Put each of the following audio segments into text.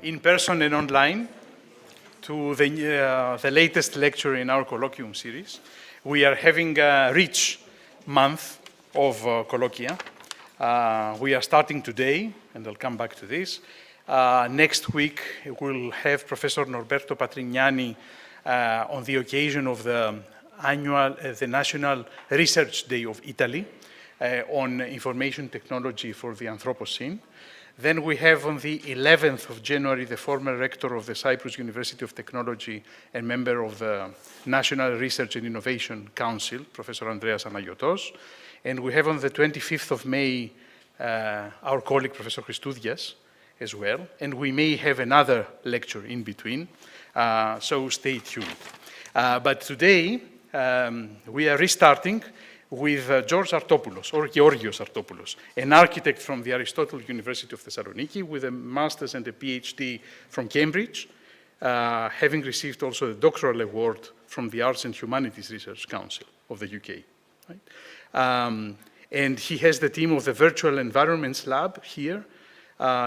in person and online, to the latest lecture in our Colloquium series. We are having a rich month of colloquia. We are starting today, and I'll come back to this. Next week, we'll have Professor Norberto Patrignani on the occasion of the National Research Day of Italy on information technology for the Anthropocene. Then we have on the 11th of January, the former rector of the Cyprus University of Technology and member of the National Research and Innovation Council, Professor Andreas Anagiotos. And we have on the 25th of May, our colleague, Professor Christoudias, as well. And we may have another lecture in between, so stay tuned. But today, we are restarting with George Artopoulos, or Georgios Artopoulos, an architect from the Aristotle University of Thessaloniki with a master's and a PhD from Cambridge, having received also a doctoral award from the Arts and Humanities Research Council of the UK. Right? And he has the team of the Virtual Environments Lab here,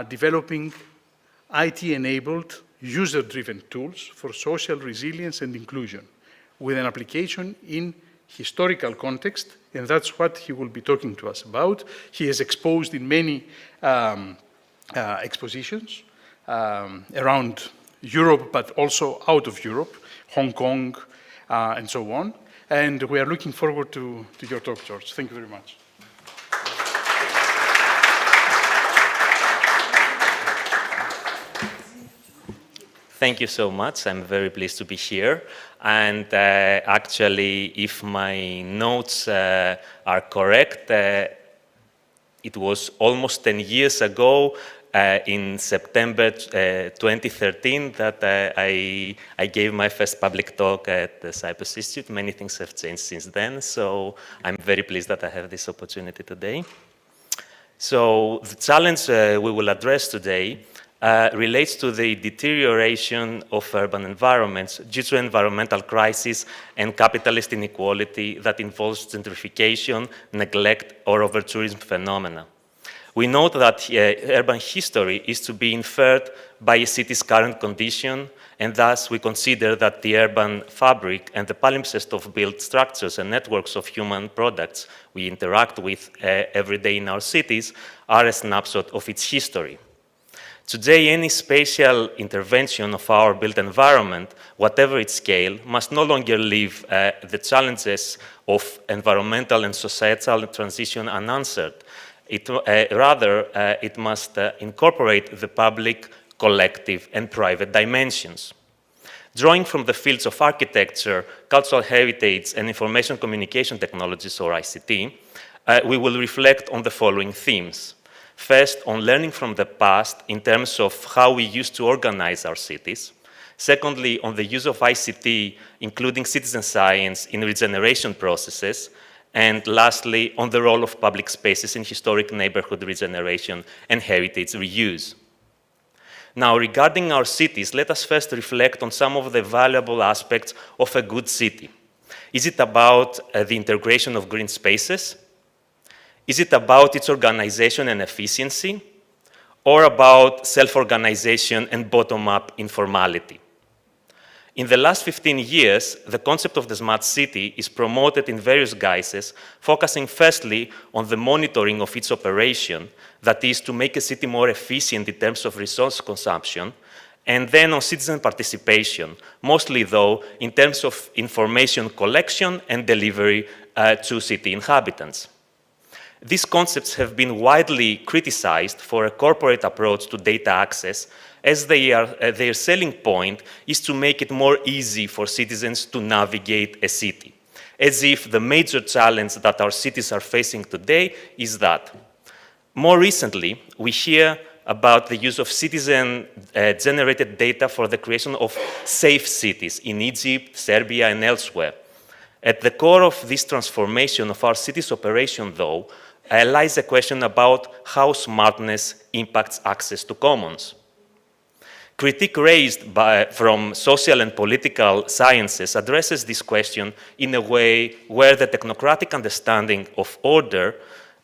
developing IT-enabled, user-driven tools for social resilience and inclusion, with an application in historical context, and that's what he will be talking to us about. He is exposed in many expositions around Europe, but also out of Europe, Hong Kong, and so on. And we are looking forward to your talk, George. Thank you very much. Thank you so much. I'm very pleased to be here. And actually, if my notes are correct, it was almost 10 years ago, in September 2013, that I gave my first public talk at the Cyprus Institute. Many things have changed since then, so I'm very pleased that I have this opportunity today. So the challenge we will address today relates to the deterioration of urban environments due to environmental crisis and capitalist inequality that involves gentrification, neglect, or over-tourism phenomena. We note that urban history is to be inferred by a city's current condition, and thus we consider that the urban fabric and the palimpsest of built structures and networks of human products we interact with every day in our cities are a snapshot of its history. Today, any spatial intervention of our built environment, whatever its scale, must no longer leave the challenges of environmental and societal transition unanswered. Rather, it must incorporate the public, collective, and private dimensions. Drawing from the fields of architecture, cultural heritage, and information communication technologies, or ICT, we will reflect on the following themes. First, on learning from the past in terms of how we used to organize our cities. Secondly, on the use of ICT, including citizen science in regeneration processes. And lastly, on the role of public spaces in historic neighborhood regeneration and heritage reuse. Now, regarding our cities, let us first reflect on some of the valuable aspects of a good city. Is it about the integration of green spaces? Is it about its organization and efficiency, or about self-organization and bottom-up informality? In the last 15 years, the concept of the smart city is promoted in various guises, focusing firstly on the monitoring of its operation, that is, to make a city more efficient in terms of resource consumption, and then on citizen participation, mostly though in terms of information collection and delivery to city inhabitants. These concepts have been widely criticized for a corporate approach to data access, as their selling point is to make it more easy for citizens to navigate a city, as if the major challenge that our cities are facing today is that. More recently, we hear about the use of citizen-generated data for the creation of safe cities in Egypt, Serbia, and elsewhere. At the core of this transformation of our city's operation, though, lies a question about how smartness impacts access to commons. Critique raised from social and political sciences addresses this question in a way where the technocratic understanding of order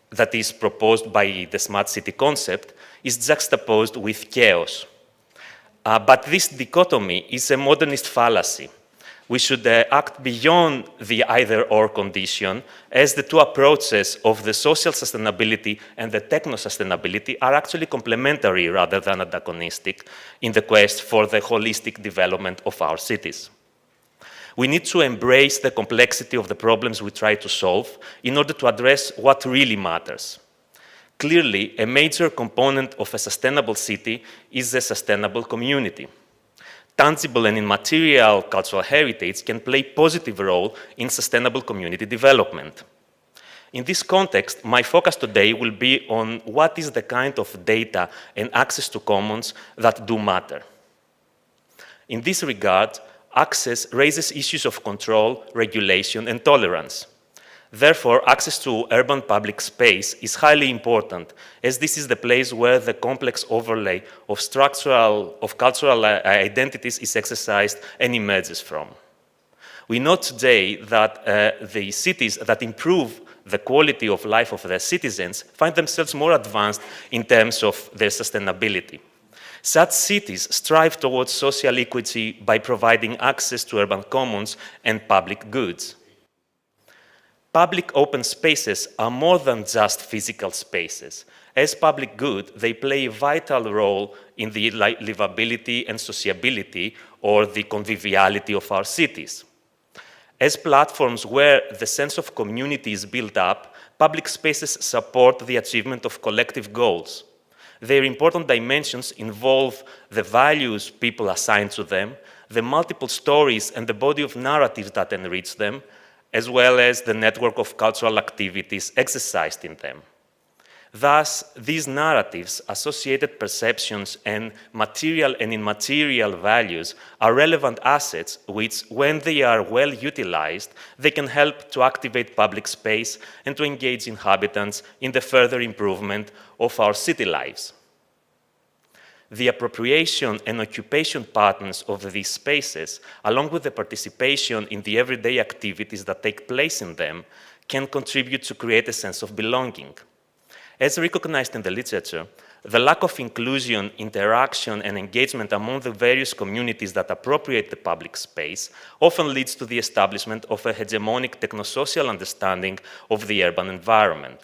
that is proposed by the smart city concept is juxtaposed with chaos. But this dichotomy is a modernist fallacy. We should act beyond the either-or condition, as the two approaches of the social sustainability and the techno-sustainability are actually complementary rather than antagonistic in the quest for the holistic development of our cities. We need to embrace the complexity of the problems we try to solve in order to address what really matters. Clearly, a major component of a sustainable city is a sustainable community. Tangible and immaterial cultural heritage can play a positive role in sustainable community development. In this context, my focus today will be on what is the kind of data and access to commons that do matter. In this regard, access raises issues of control, regulation, and tolerance. Therefore, access to urban public space is highly important, as this is the place where the complex overlay of cultural identities is exercised and emerges from. We know today that the cities that improve the quality of life of their citizens find themselves more advanced in terms of their sustainability. Such cities strive towards social equity by providing access to urban commons and public goods. Public open spaces are more than just physical spaces. As public good, they play a vital role in the livability and sociability, or the conviviality of our cities. As platforms where the sense of community is built up, public spaces support the achievement of collective goals. Their important dimensions involve the values people assign to them, the multiple stories and the body of narratives that enrich them, as well as the network of cultural activities exercised in them. Thus, these narratives, associated perceptions, and material and immaterial values are relevant assets which, when they are well utilized, they can help to activate public space and to engage inhabitants in the further improvement of our city lives. The appropriation and occupation patterns of these spaces, along with the participation in the everyday activities that take place in them, can contribute to create a sense of belonging. As recognized in the literature, the lack of inclusion, interaction, and engagement among the various communities that appropriate the public space often leads to the establishment of a hegemonic technosocial understanding of the urban environment.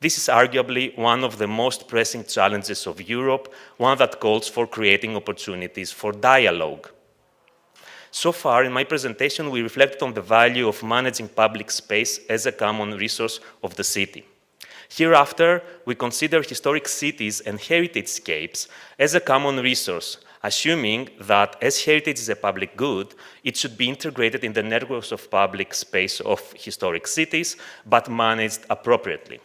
This is arguably one of the most pressing challenges of Europe, one that calls for creating opportunities for dialogue. So far, in my presentation, we reflected on the value of managing public space as a common resource of the city. Hereafter, we consider historic cities and heritage-scapes as a common resource, assuming that as heritage is a public good, it should be integrated in the networks of public space of historic cities, but managed appropriately.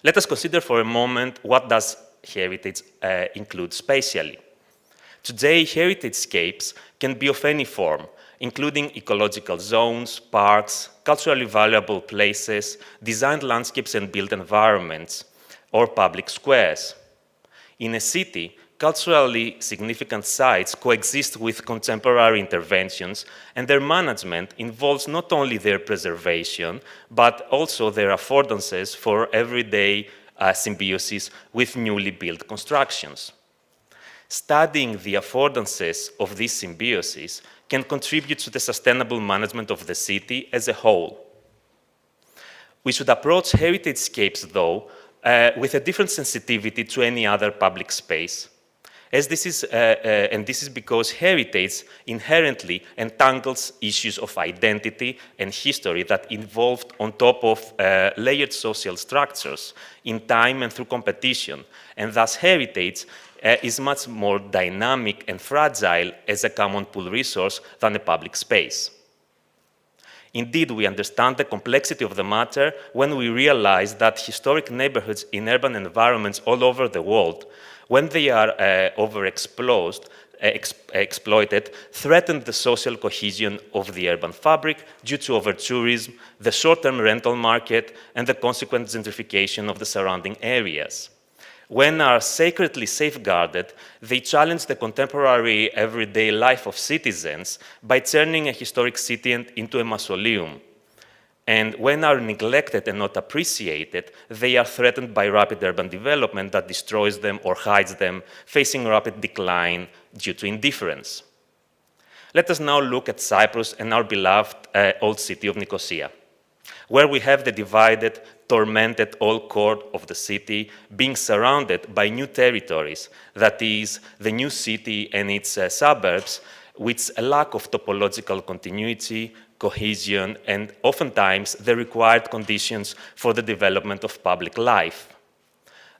Let us consider for a moment what does heritage include spatially. Today, heritage-scapes can be of any form, including ecological zones, parks, culturally valuable places, designed landscapes and built environments, or public squares. In a city, culturally significant sites coexist with contemporary interventions, and their management involves not only their preservation, but also their affordances for everyday symbiosis with newly built constructions. Studying the affordances of these symbioses can contribute to the sustainable management of the city as a whole. We should approach heritage-scapes, though, with a different sensitivity to any other public space, as this is because heritage inherently entangles issues of identity and history that evolved on top of layered social structures in time and through competition, and thus heritage is much more dynamic and fragile as a common pool resource than a public space. Indeed, we understand the complexity of the matter when we realize that historic neighborhoods in urban environments all over the world, when they are overexploited, threaten the social cohesion of the urban fabric due to over-tourism, the short-term rental market, and the consequent gentrification of the surrounding areas. When are sacredly safeguarded, they challenge the contemporary everyday life of citizens by turning a historic city into a mausoleum. And when are neglected and not appreciated, they are threatened by rapid urban development that destroys them or hides them, facing rapid decline due to indifference. Let us now look at Cyprus and our beloved old city of Nicosia, where we have the divided, tormented old core of the city being surrounded by new territories, that is, the new city and its suburbs, with a lack of topological continuity, cohesion, and oftentimes the required conditions for the development of public life.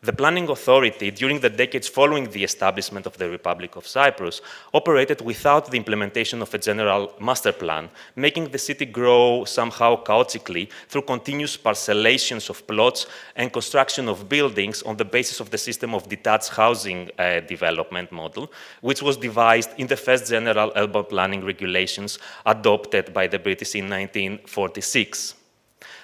The planning authority, during the decades following the establishment of the Republic of Cyprus, operated without the implementation of a general master plan, making the city grow somehow chaotically through continuous parcellations of plots and construction of buildings on the basis of the system of detached housing development model, which was devised in the first general urban planning regulations adopted by the British in 1946.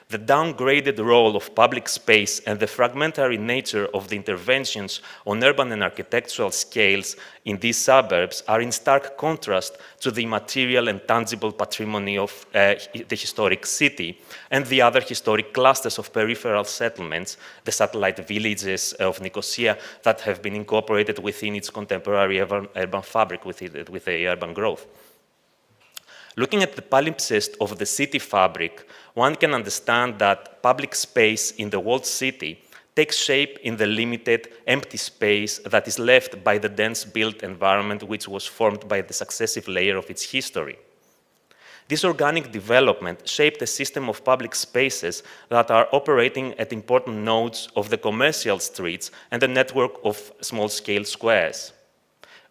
The downgraded role of public space and the fragmentary nature of the interventions on urban and architectural scales in these suburbs are in stark contrast to the material and tangible patrimony of the historic city and the other historic clusters of peripheral settlements, the satellite villages of Nicosia that have been incorporated within its contemporary urban fabric with the urban growth. Looking at the palimpsest of the city fabric, one can understand that public space in the walled city takes shape in the limited, empty space that is left by the dense built environment which was formed by the successive layer of its history. This organic development shaped a system of public spaces that are operating at important nodes of the commercial streets and a network of small-scale squares,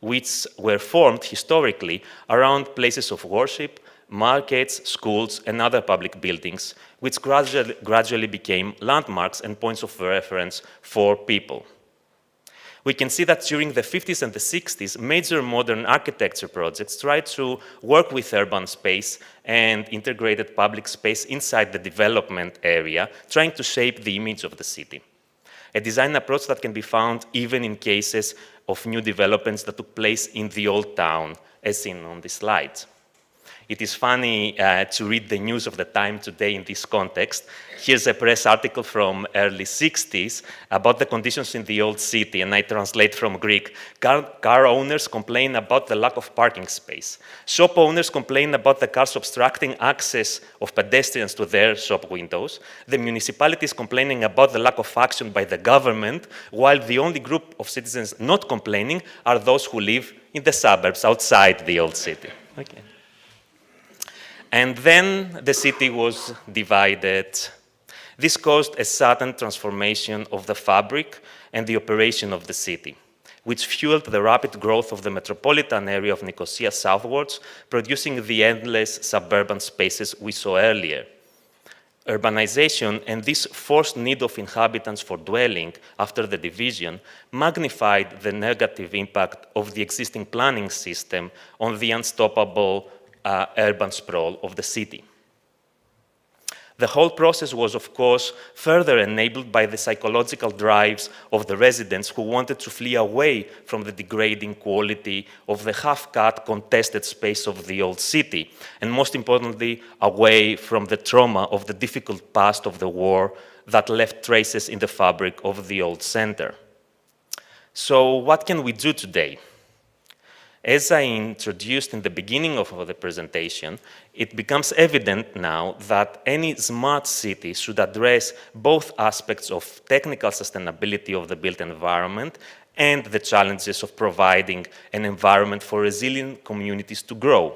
which were formed historically around places of worship, markets, schools, and other public buildings, which gradually became landmarks and points of reference for people. We can see that during the 50s and the 60s, major modern architecture projects tried to work with urban space and integrated public space inside the development area, trying to shape the image of the city. A design approach that can be found even in cases of new developments that took place in the old town, as seen on this slide. It is funny to read the news of the time today in this context. Here's a press article from early 60s about the conditions in the old city, and I translate from Greek. Car owners complain about the lack of parking space. Shop owners complain about the cars obstructing access of pedestrians to their shop windows. The municipality is complaining about the lack of action by the government, while the only group of citizens not complaining are those who live in the suburbs outside the old city. Okay. And then the city was divided. This caused a sudden transformation of the fabric and the operation of the city, which fueled the rapid growth of the metropolitan area of Nicosia southwards, producing the endless suburban spaces we saw earlier. Urbanization and this forced need of inhabitants for dwelling after the division magnified the negative impact of the existing planning system on the unstoppable urban sprawl of the city. The whole process was, of course, further enabled by the psychological drives of the residents who wanted to flee away from the degrading quality of the half-cut, contested space of the old city, and most importantly, away from the trauma of the difficult past of the war that left traces in the fabric of the old center. So what can we do today? As I introduced in the beginning of the presentation, it becomes evident now that any smart city should address both aspects of technical sustainability of the built environment and the challenges of providing an environment for resilient communities to grow.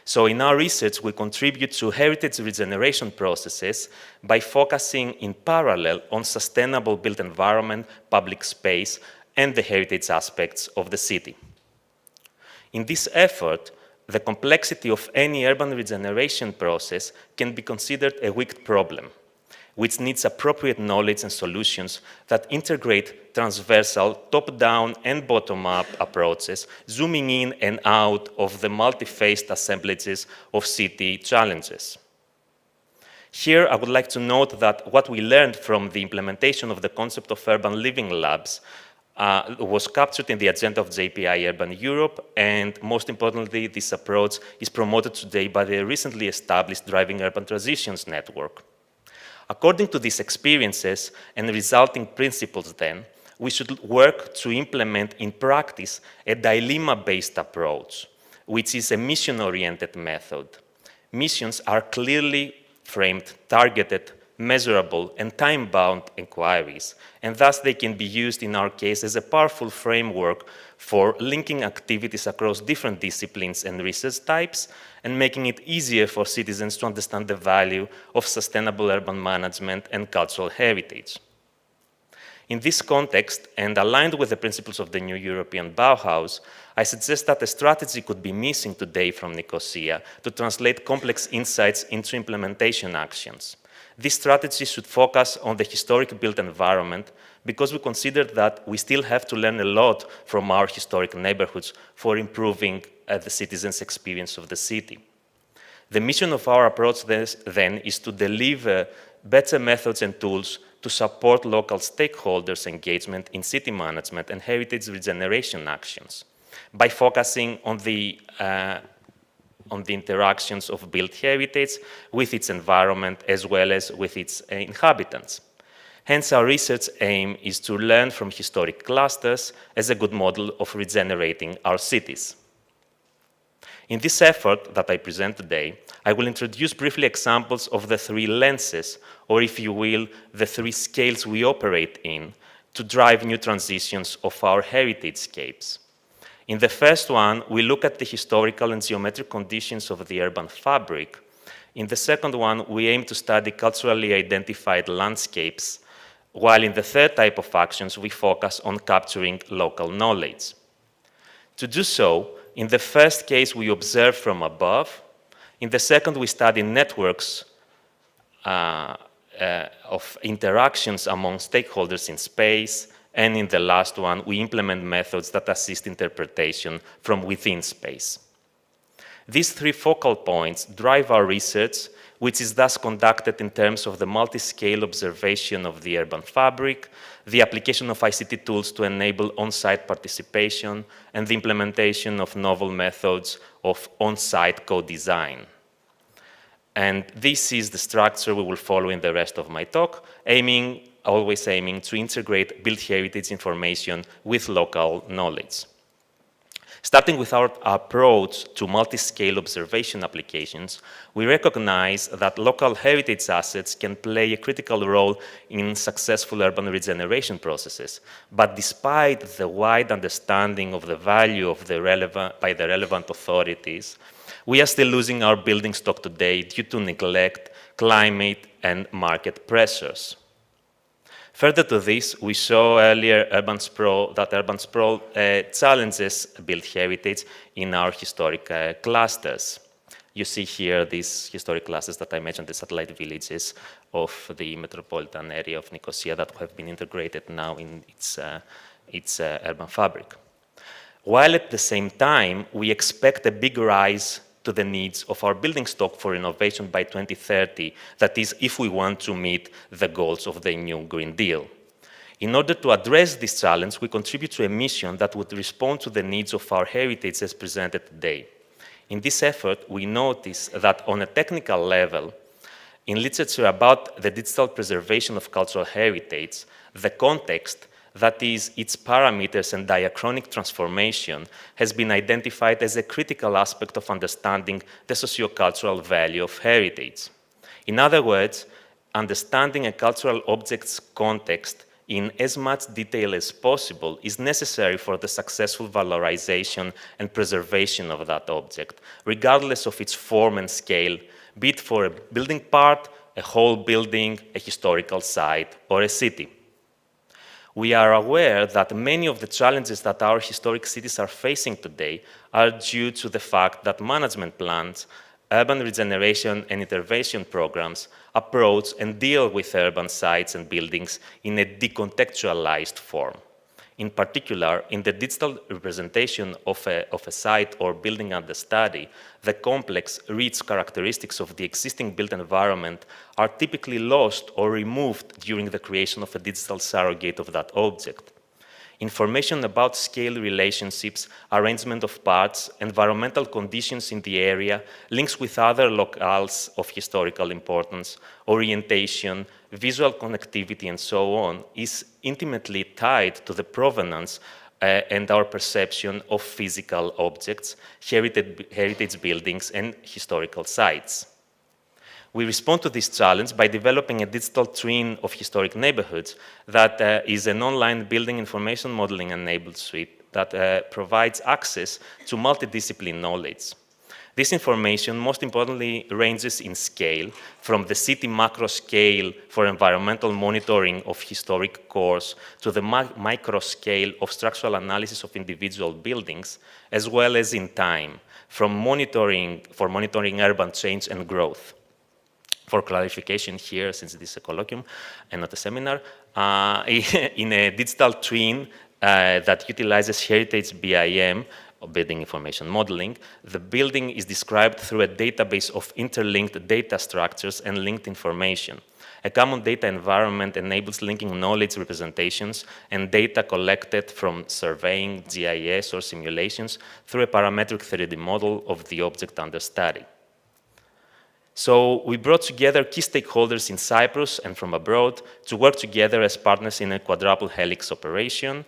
So in our research, we contribute to heritage regeneration processes by focusing in parallel on sustainable built environment, public space, and the heritage aspects of the city. In this effort, the complexity of any urban regeneration process can be considered a wicked problem, which needs appropriate knowledge and solutions that integrate transversal top-down and bottom-up approaches, zooming in and out of the multi-faced assemblages of city challenges. Here, I would like to note that what we learned from the implementation of the concept of urban living labs was captured in the agenda of JPI Urban Europe, and most importantly, this approach is promoted today by the recently established Driving Urban Transitions Network. According to these experiences and resulting principles then, we should work to implement in practice a dilemma-based approach, which is a mission-oriented method. Missions are clearly framed, targeted, measurable, and time-bound inquiries, and thus they can be used in our case as a powerful framework for linking activities across different disciplines and research types, and making it easier for citizens to understand the value of sustainable urban management and cultural heritage. In this context, and aligned with the principles of the new European Bauhaus, I suggest that a strategy could be missing today from Nicosia to translate complex insights into implementation actions. This strategy should focus on the historic built environment because we consider that we still have to learn a lot from our historic neighborhoods for improving the citizens' experience of the city. The mission of our approach then is to deliver better methods and tools to support local stakeholders' engagement in city management and heritage regeneration actions by focusing on the interactions of built heritage with its environment as well as with its inhabitants. Hence, our research aim is to learn from historic clusters as a good model of regenerating our cities. In this effort that I present today, I will introduce briefly examples of the three lenses, or if you will, the three scales we operate in to drive new transitions of our heritage-scapes. In the first one, we look at the historical and geometric conditions of the urban fabric. In the second one, we aim to study culturally identified landscapes, while in the third type of actions, we focus on capturing local knowledge. To do so, in the first case, we observe from above. In the second, we study networks of interactions among stakeholders in space. And in the last one, we implement methods that assist interpretation from within space. These three focal points drive our research, which is thus conducted in terms of the multi-scale observation of the urban fabric, the application of ICT tools to enable on-site participation, and the implementation of novel methods of on-site co-design. And this is the structure we will follow in the rest of my talk, always aiming to integrate built heritage information with local knowledge. Starting with our approach to multi-scale observation applications, we recognize that local heritage assets can play a critical role in successful urban regeneration processes. But despite the wide understanding of the value of by the relevant authorities, we are still losing our building stock today due to neglect, climate, and market pressures. Further to this, we saw earlier that urban sprawl challenges built heritage in our historic clusters. You see here these historic clusters that I mentioned, the satellite villages of the metropolitan area of Nicosia that have been integrated now in its urban fabric. While at the same time, we expect a big rise to the needs of our building stock for renovation by 2030, that is, if we want to meet the goals of the new Green Deal. In order to address this challenge, we contribute to a mission that would respond to the needs of our heritage as presented today. In this effort, we notice that on a technical level, in literature about the digital preservation of cultural heritage, the context, that is, its parameters and diachronic transformation, has been identified as a critical aspect of understanding the sociocultural value of heritage. In other words, understanding a cultural object's context in as much detail as possible is necessary for the successful valorization and preservation of that object, regardless of its form and scale, be it for a building part, a whole building, a historical site, or a city. We are aware that many of the challenges that our historic cities are facing today are due to the fact that management plans, urban regeneration and intervention programs approach and deal with urban sites and buildings in a decontextualized form. In particular, in the digital representation of a site or building under study, the complex, rich characteristics of the existing built environment are typically lost or removed during the creation of a digital surrogate of that object. information about scale relationships, arrangement of parts, environmental conditions in the area, links with other locales of historical importance, orientation, visual connectivity, and so on, is intimately tied to the provenance and our perception of physical objects, heritage buildings, and historical sites. We respond to this challenge by developing a digital twin of historic neighborhoods that is an online building information modeling enabled suite that provides access to multidiscipline knowledge. This information, most importantly, ranges in scale from the city macro scale for environmental monitoring of historic cores to the micro scale of structural analysis of individual buildings, as well as in time for monitoring urban change and growth. For clarification here, since this is a colloquium and not a seminar, in a digital twin that utilizes Heritage BIM, or building information modeling, the building is described through a database of interlinked data structures and linked information. A common data environment enables linking knowledge representations and data collected from surveying, GIS, or simulations through a parametric 3D model of the object under study. So we brought together key stakeholders in Cyprus and from abroad to work together as partners in a quadruple helix operation.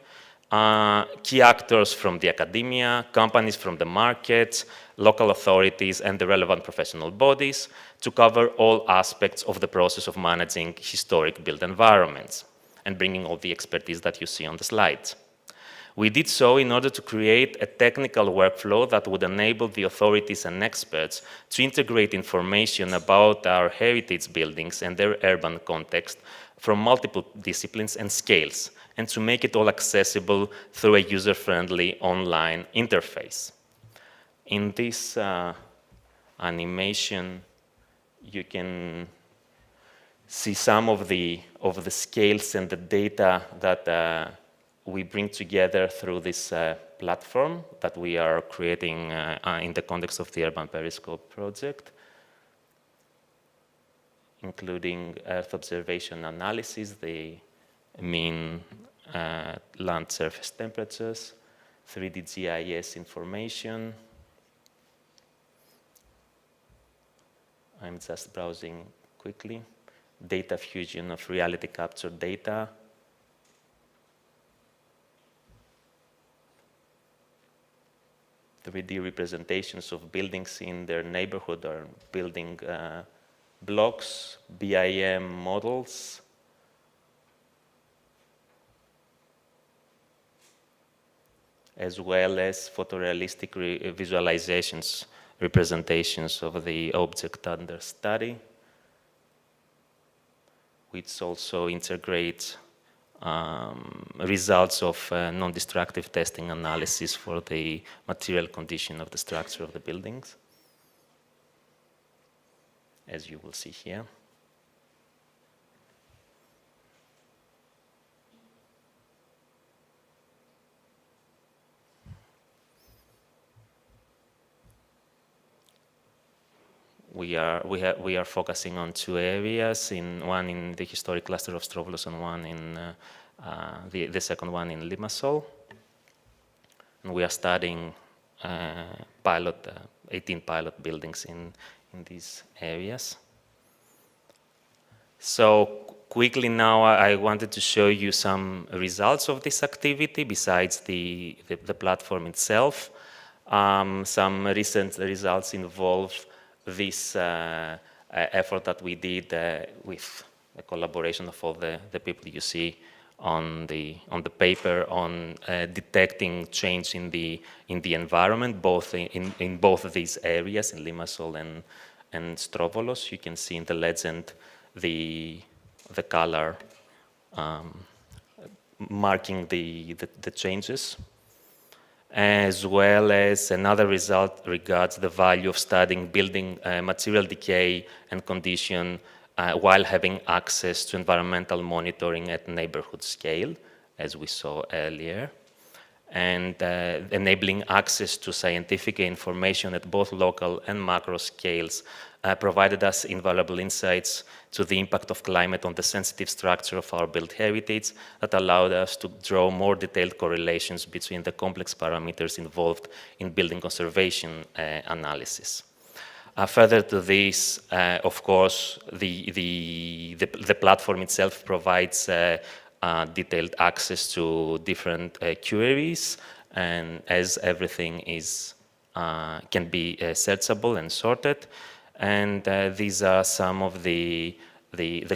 Key actors from the academia, companies from the markets, local authorities, and the relevant professional bodies to cover all aspects of the process of managing historic built environments and bringing all the expertise that you see on the slides. We did so in order to create a technical workflow that would enable the authorities and experts to integrate information about our heritage buildings and their urban context from multiple disciplines and scales, and to make it all accessible through a user-friendly online interface. In this animation, you can see some of the scales and the data that we bring together through this platform that we are creating in the context of the Urban Periscope project, including Earth observation analysis, the mean land surface temperatures, 3D GIS information. I'm just browsing quickly. Data fusion of reality captured data. 3D representations of buildings in their neighborhood or building blocks, BIM models, as well as photorealistic visualizations, representations of the object under study, which also integrates results of non-destructive testing analysis for the material condition of the structure of the buildings, as you will see here. We are focusing on two areas, one in the historic cluster of Strovolos and one in the second one in Limassol. And we are studying 18 pilot buildings in these areas. So quickly now, I wanted to show you some results of this activity besides the platform itself. Some recent results involve this effort that we did with the collaboration of all the people you see on the paper on detecting change in the environment, both in both of these areas, in Limassol and Strovolos. You can see in the legend the color marking the changes, as well as another result regards the value of studying building material decay and condition while having access to environmental monitoring at neighborhood scale, as we saw earlier, and enabling access to scientific information at both local and macro scales provided us invaluable insights to the impact of climate on the sensitive structure of our built heritage that allowed us to draw more detailed correlations between the complex parameters involved in building conservation analysis. Further to this, of course, the platform itself provides detailed access to different queries, and as everything is can be searchable and sorted. And these are some of the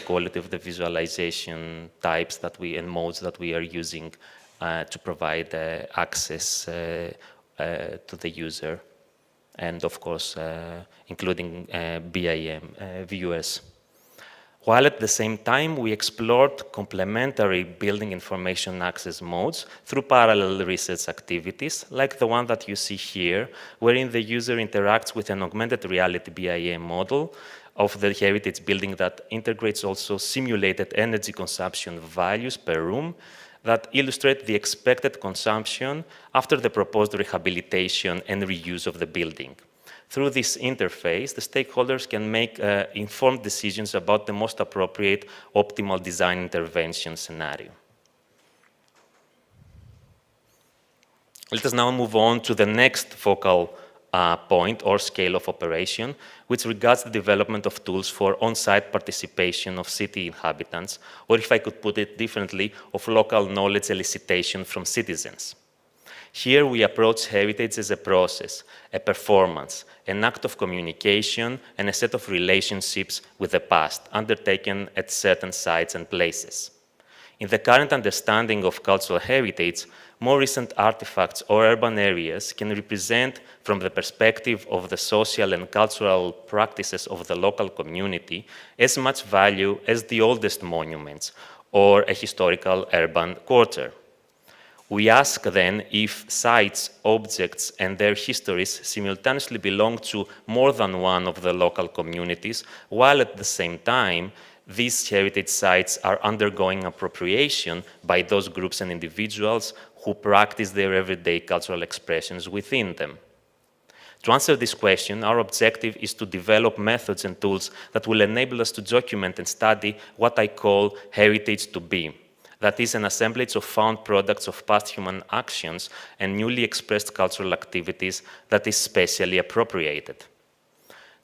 quality of the visualization types that and modes that we are using to provide access to the user, and of course, including BIM viewers. While at the same time, we explored complementary building information access modes through parallel research activities, like the one that you see here, wherein the user interacts with an augmented reality BIM model of the heritage building that integrates also simulated energy consumption values per room that illustrate the expected consumption after the proposed rehabilitation and reuse of the building. Through this interface, the stakeholders can make informed decisions about the most appropriate optimal design intervention scenario. Let us now move on to the next focal point or scale of operation, which regards the development of tools for on-site participation of city inhabitants, or if I could put it differently, of local knowledge elicitation from citizens. Here we approach heritage as a process, a performance, an act of communication, and a set of relationships with the past, undertaken at certain sites and places. In the current understanding of cultural heritage, more recent artifacts or urban areas can represent, from the perspective of the social and cultural practices of the local community, as much value as the oldest monuments or a historical urban quarter. We ask then if sites, objects, and their histories simultaneously belong to more than one of the local communities, while at the same time, these heritage sites are undergoing appropriation by those groups and individuals who practice their everyday cultural expressions within them. To answer this question, our objective is to develop methods and tools that will enable us to document and study what I call heritage to be. That is an assemblage of found products of past human actions and newly expressed cultural activities that is spatially appropriated.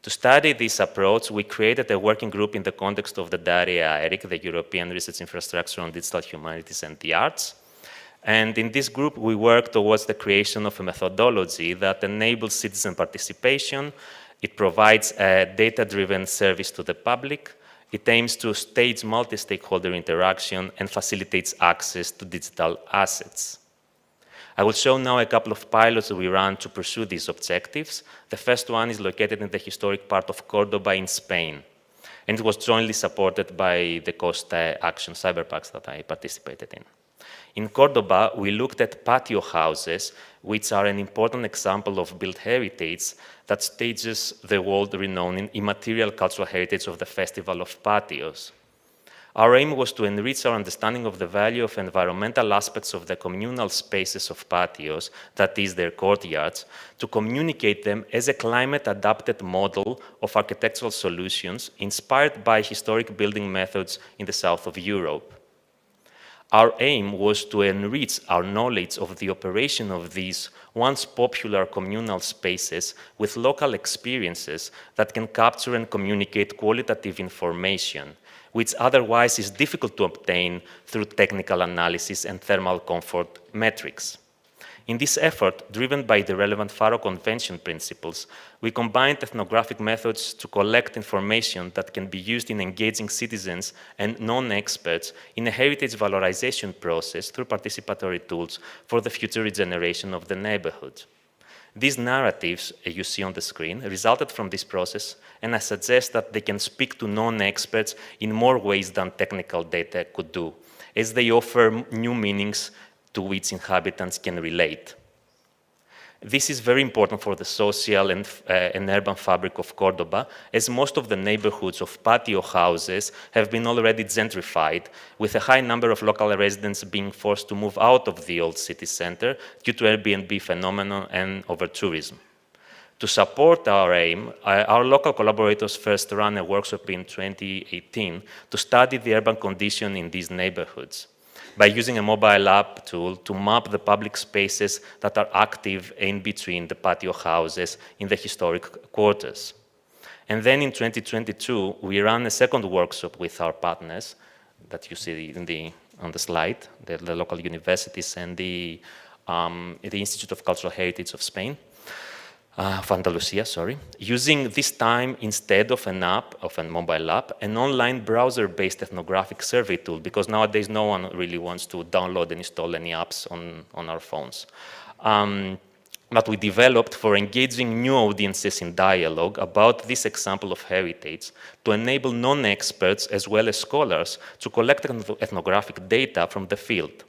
To study this approach, we created a working group in the context of the DARIA ERIC, the European Research Infrastructure on Digital Humanities and the Arts. And in this group, we work towards the creation of a methodology that enables citizen participation. It provides a data-driven service to the public. It aims to stage multi-stakeholder interaction and facilitates access to digital assets. I will show now a couple of pilots we ran to pursue these objectives. The first one is located in the historic part of Cordoba in Spain, and it was jointly supported by the Coast Action Cyberparks that I participated in. In Cordoba, we looked at patio houses, which are an important example of built heritage that stages the world-renowned immaterial cultural heritage of the Festival of Patios. Our aim was to enrich our understanding of the value of environmental aspects of the communal spaces of patios, that is, their courtyards, to communicate them as a climate-adapted model of architectural solutions inspired by historic building methods in the south of Europe. Our aim was to enrich our knowledge of the operation of these once popular communal spaces with local experiences that can capture and communicate qualitative information, which otherwise is difficult to obtain through technical analysis and thermal comfort metrics. In this effort, driven by the relevant Faro Convention principles, we combined ethnographic methods to collect information that can be used in engaging citizens and non-experts in a heritage valorization process through participatory tools for the future regeneration of the neighborhood. These narratives you see on the screen resulted from this process, and I suggest that they can speak to non-experts in more ways than technical data could do, as they offer new meanings to which inhabitants can relate. This is very important for the social and urban fabric of Cordoba, as most of the neighborhoods of patio houses have been already gentrified, with a high number of local residents being forced to move out of the old city center due to Airbnb phenomenon and over-tourism. To support our aim, our local collaborators first ran a workshop in 2018 to study the urban condition in these neighborhoods by using a mobile app tool to map the public spaces that are active in between the patio houses in the historic quarters. And then in 2022, we ran a second workshop with our partners that you see on the slide, the local universities and the Institute of Cultural Heritage of Spain. Of Andalusia, sorry, using this time instead of an app, of a mobile app, an online browser-based ethnographic survey tool, because nowadays no one really wants to download and install any apps on our phones. That we developed for engaging new audiences in dialogue about this example of heritage to enable non-experts as well as scholars to collect ethnographic data from the field.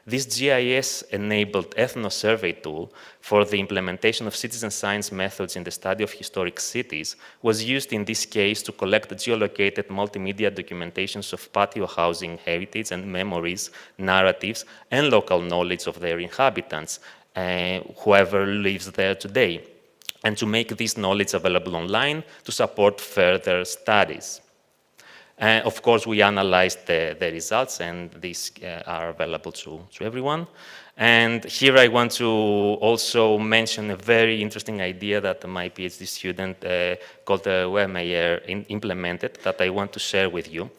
This GIS-enabled ethno-survey tool for the implementation of citizen science methods in the study of historic cities was used in this case to collect geolocated multimedia documentations of patio housing heritage and memories, narratives, and local knowledge of their inhabitants, whoever lives there today, and to make this knowledge available online to support further studies. Of course, we analyzed the results, and these are available to everyone. And here I want to also mention a very interesting idea that my PhD student called Wehrmeyer implemented that I want to share with you.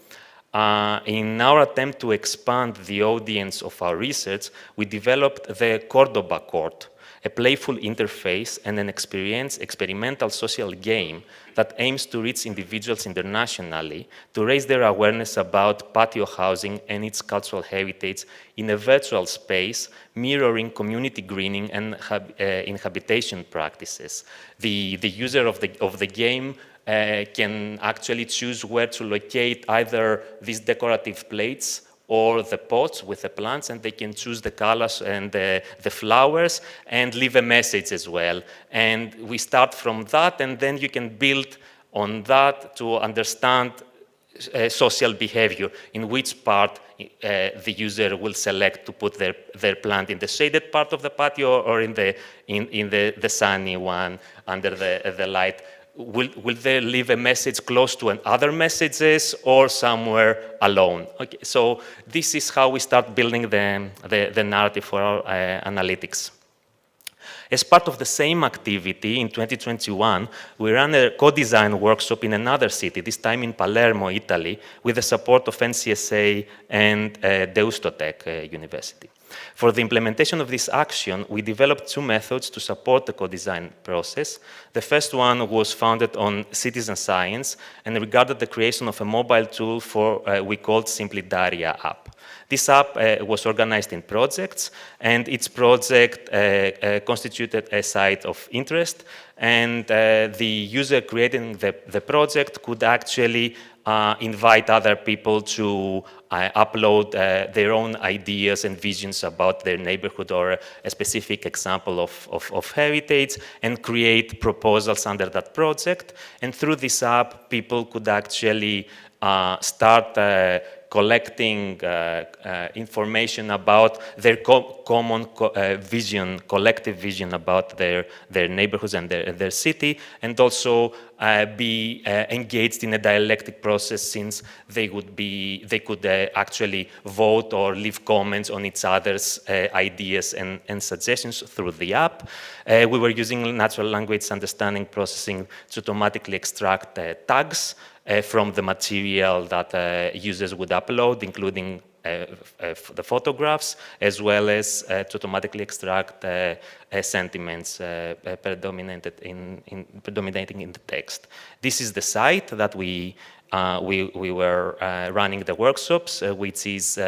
In our attempt to expand the audience of our research, we developed the Cordoba Court, a playful interface and an experimental social game that aims to reach individuals internationally to raise their awareness about patio housing and its cultural heritage in a virtual space, mirroring community greening and inhabitation practices. The user of the game can actually choose where to locate either these decorative plates or the pots with the plants, and they can choose the colors and the flowers and leave a message as well. And we start from that, and then you can build on that to understand social behavior, in which part the user will select to put their plant in the shaded part of the patio or in the sunny one under the light. Will they leave a message close to other messages or somewhere alone? Okay, so this is how we start building the narrative for our analytics. As part of the same activity, in 2021, we ran a co-design workshop in another city, this time in Palermo, Italy, with the support of NCSA and Deustotech University. For the implementation of this action, we developed two methods to support the co-design process. The first one was founded on citizen science and regarded the creation of a mobile tool for we called simply Daria app. This app was organized in projects, and each project constituted a site of interest, and the user creating the project could actually invite other people to upload their own ideas and visions about their neighborhood or a specific example of heritage, and create proposals under that project. And through this app, people could actually start collecting information about their common vision, collective vision about their neighborhoods and their city, and also be engaged in a dialectic process, since they could actually vote or leave comments on each other's ideas and suggestions through the app. We were using natural language understanding processing to automatically extract tags from the material that users would upload, including the photographs, as well as to automatically extract sentiments predominating in the text. This is the site that we were running the workshops, which is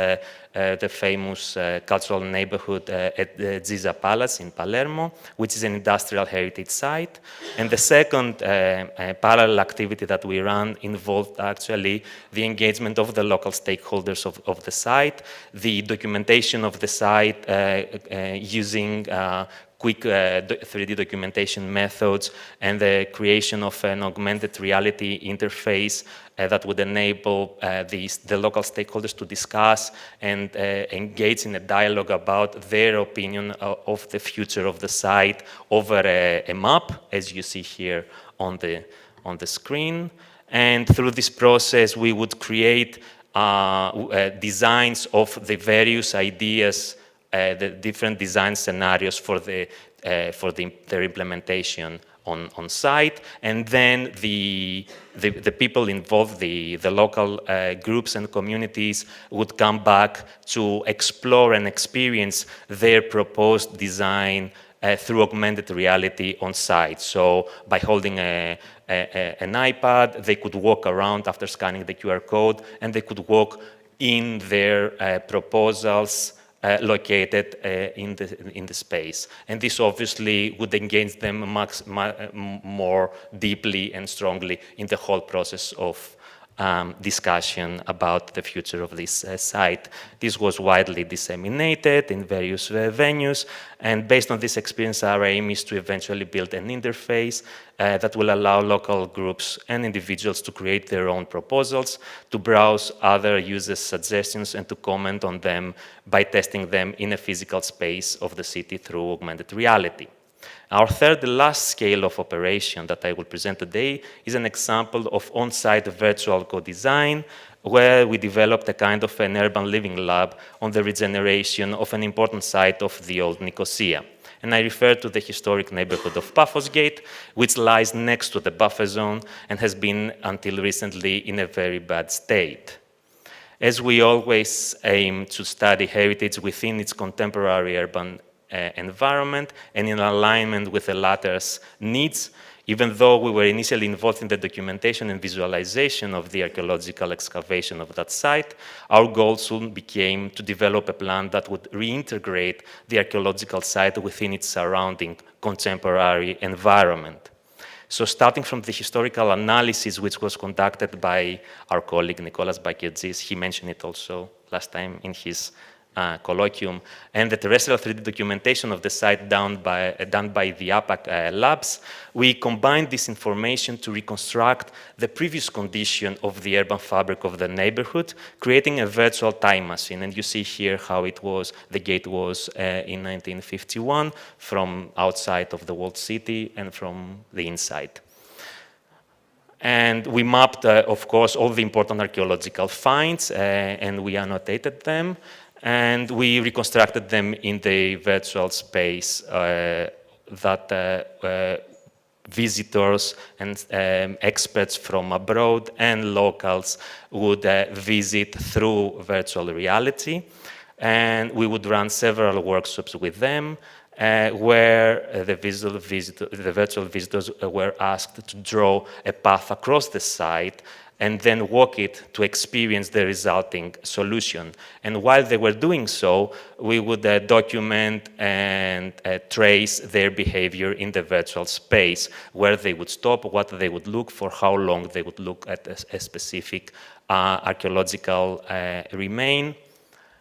the famous cultural neighborhood at the Giza Palace in Palermo, which is an industrial heritage site. And the second parallel activity that we ran involved actually the engagement of the local stakeholders of the site, the documentation of the site using quick 3D documentation methods, and the creation of an augmented reality interface that would enable the local stakeholders to discuss and engage in a dialogue about their opinion of the future of the site over a map, as you see here on the screen. And through this process, we would create designs of the various ideas, the different design scenarios for their implementation on site, and then the people involved, the local groups and communities would come back to explore and experience their proposed design through augmented reality on site. So by holding an iPad, they could walk around after scanning the QR code, and they could walk in their proposals located in the space. And this obviously would engage them more deeply and strongly in the whole process of discussion about the future of this site. This was widely disseminated in various venues, and based on this experience, our aim is to eventually build an interface that will allow local groups and individuals to create their own proposals, to browse other users' suggestions, and to comment on them by testing them in a physical space of the city through augmented reality. Our third and last scale of operation that I will present today is an example of on-site virtual co-design, where we developed a kind of an urban living lab on the regeneration of an important site of the old Nicosia. And I refer to the historic neighborhood of Paphos Gate, which lies next to the buffer zone and has been until recently in a very bad state. As we always aim to study heritage within its contemporary urban environment and in alignment with the latter's needs, even though we were initially involved in the documentation and visualization of the archaeological excavation of that site, our goal soon became to develop a plan that would reintegrate the archaeological site within its surrounding contemporary environment. So starting from the historical analysis, which was conducted by our colleague Nicolas Bakirtzis, he mentioned it also last time in his colloquium, and the terrestrial 3D documentation of the site done by the APAC labs, we combined this information to reconstruct the previous condition of the urban fabric of the neighborhood, creating a virtual time machine. And you see here how it was, the gate was in 1951 from outside of the walled city and from the inside. And we mapped, of course, all the important archaeological finds, and we annotated them. And we reconstructed them in the virtual space that visitors and experts from abroad and locals would visit through virtual reality. And we would run several workshops with them where the virtual visitors were asked to draw a path across the site and then walk it to experience the resulting solution. And while they were doing so, we would document and trace their behavior in the virtual space, where they would stop, what they would look for, how long they would look at a specific archaeological remain.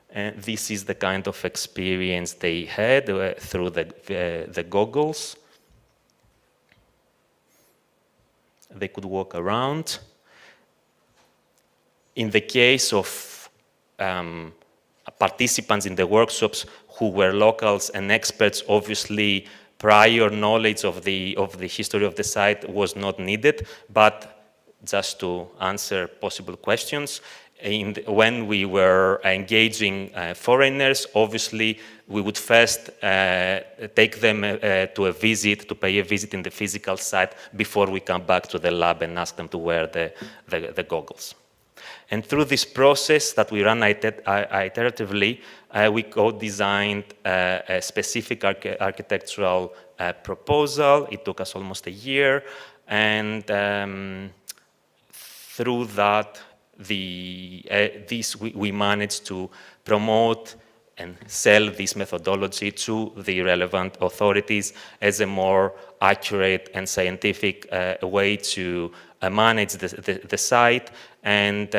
And this is the kind of experience they had through the goggles. They could walk around. In the case of participants in the workshops who were locals and experts, obviously prior knowledge of the history of the site was not needed, but just to answer possible questions, when we were engaging foreigners, obviously we would first take them to a visit, to pay a visit in the physical site before we come back to the lab and ask them to wear the goggles. And through this process that we ran iteratively, we co-designed a specific architectural proposal. It took us almost a year, and through that, we managed to promote and sell this methodology to the relevant authorities as a more accurate and scientific way to manage the site. And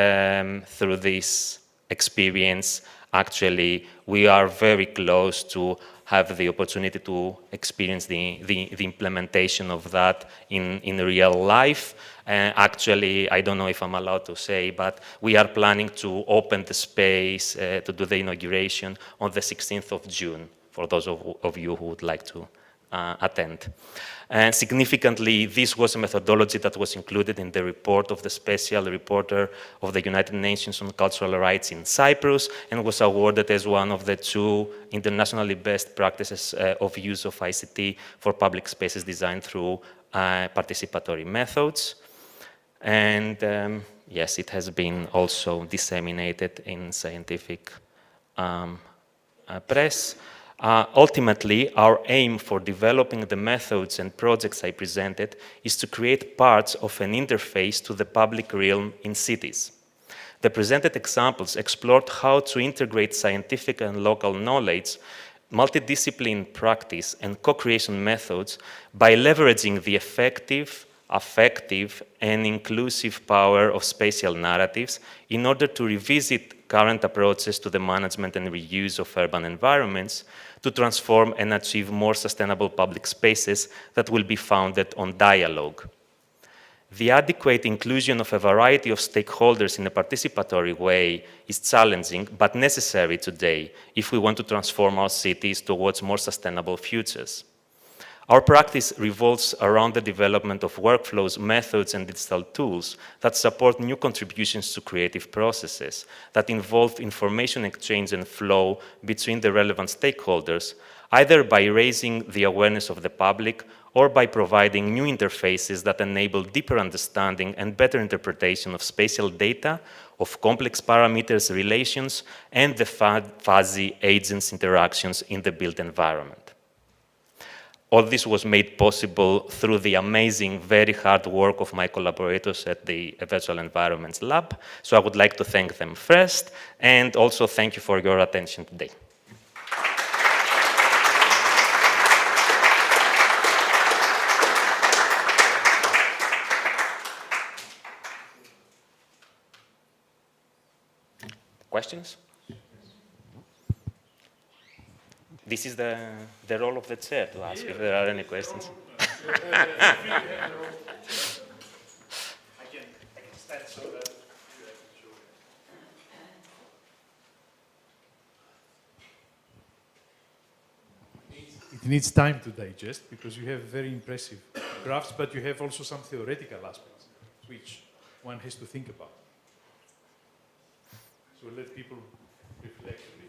through this experience, actually, we are very close to have the opportunity to experience the implementation of that in real life. Actually, I don't know if I'm allowed to say, but we are planning to open the space to do the inauguration on the 16th of June, for those of you who would like to attend. And significantly, this was a methodology that was included in the report of the Special Reporter of the United Nations on Cultural Rights in Cyprus, and was awarded as one of the 2 internationally best practices of use of ICT for public spaces designed through participatory methods. And yes, it has been also disseminated in scientific press. Ultimately, our aim for developing the methods and projects I presented is to create parts of an interface to the public realm in cities. The presented examples explored how to integrate scientific and local knowledge, multidiscipline practice, and co-creation methods by leveraging the effective, affective, and inclusive power of spatial narratives in order to revisit current approaches to the management and reuse of urban environments, to transform and achieve more sustainable public spaces that will be founded on dialogue. The adequate inclusion of a variety of stakeholders in a participatory way is challenging but necessary today if we want to transform our cities towards more sustainable futures. Our practice revolves around the development of workflows, methods, and digital tools that support new contributions to creative processes, that involve information exchange and flow between the relevant stakeholders, either by raising the awareness of the public or by providing new interfaces that enable deeper understanding and better interpretation of spatial data, of complex parameters, relations, and the fuzzy agents interactions in the built environment. All this was made possible through the amazing, very hard work of my collaborators at the Virtual Environments Lab. So I would like to thank them first, and also thank you for your attention today. Questions? This is the role of the chair to ask if there are any questions. I can start so that it needs time to digest because you have very impressive graphs, but you have also some theoretical aspects which one has to think about. So let people reflect a bit.